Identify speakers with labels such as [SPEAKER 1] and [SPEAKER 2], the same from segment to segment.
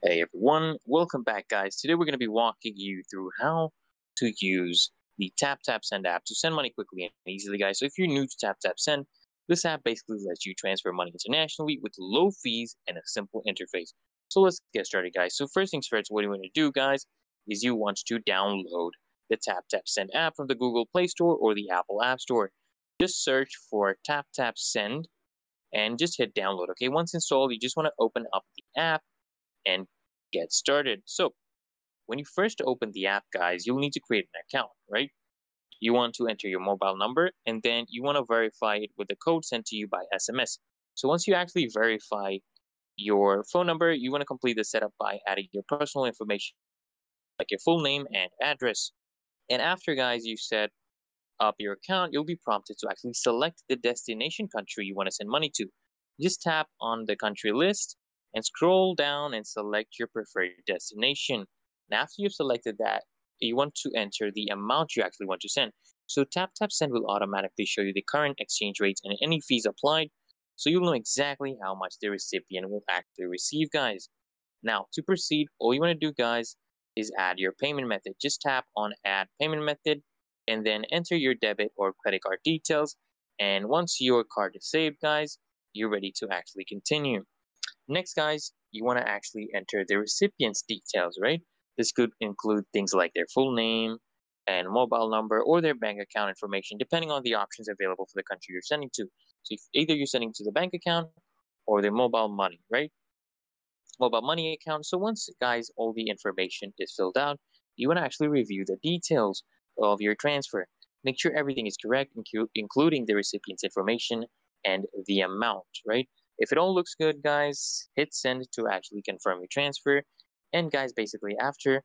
[SPEAKER 1] Hey everyone, welcome back guys. Today we're going to be walking you through how to use the taptap Send app to send money quickly and easily guys. So if you're new to taptap Send, this app basically lets you transfer money internationally with low fees and a simple interface. So let's get started guys. So first things first, what you want to do guys is you want to download the taptap Send app from the Google Play Store or the Apple App Store. Just search for taptap Send and just hit download. Okay, once installed, you just want to open up the app and get started. So when you first open the app, guys, you'll need to create an account, right? You want to enter your mobile number and then you want to verify it with the code sent to you by SMS. So once you actually verify your phone number, you want to complete the setup by adding your personal information, like your full name and address. And after, guys, you set up your account, you'll be prompted to actually select the destination country you want to send money to. Just tap on the country list and scroll down and select your preferred destination. And after you've selected that, you want to enter the amount you actually want to send. So TapTap Send will automatically show you the current exchange rates and any fees applied, so you'll know exactly how much the recipient will actually receive, guys. Now, to proceed, all you want to do, guys, is add your payment method. Just tap on Add Payment Method and then enter your debit or credit card details. And once your card is saved, guys, you're ready to actually continue. Next, guys, you want to actually enter the recipient's details, right? This could include things like their full name and mobile number or their bank account information, depending on the options available for the country you're sending to. So if either you're sending to the bank account or their mobile money, right? Mobile money account. So once, guys, all the information is filled out, you want to actually review the details of your transfer. Make sure everything is correct, including the recipient's information and the amount, right? If it all looks good, guys, hit send to actually confirm your transfer. And guys, basically after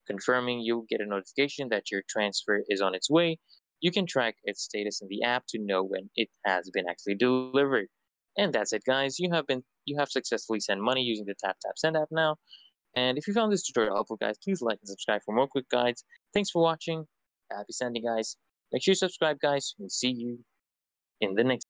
[SPEAKER 1] confirming, you'll get a notification that your transfer is on its way. You can track its status in the app to know when it has been actually delivered. And that's it, guys. You have successfully sent money using the TapTap Send app now. And if you found this tutorial helpful, guys, please like and subscribe for more quick guides. Thanks for watching. Happy sending, guys. Make sure you subscribe, guys. We'll see you in the next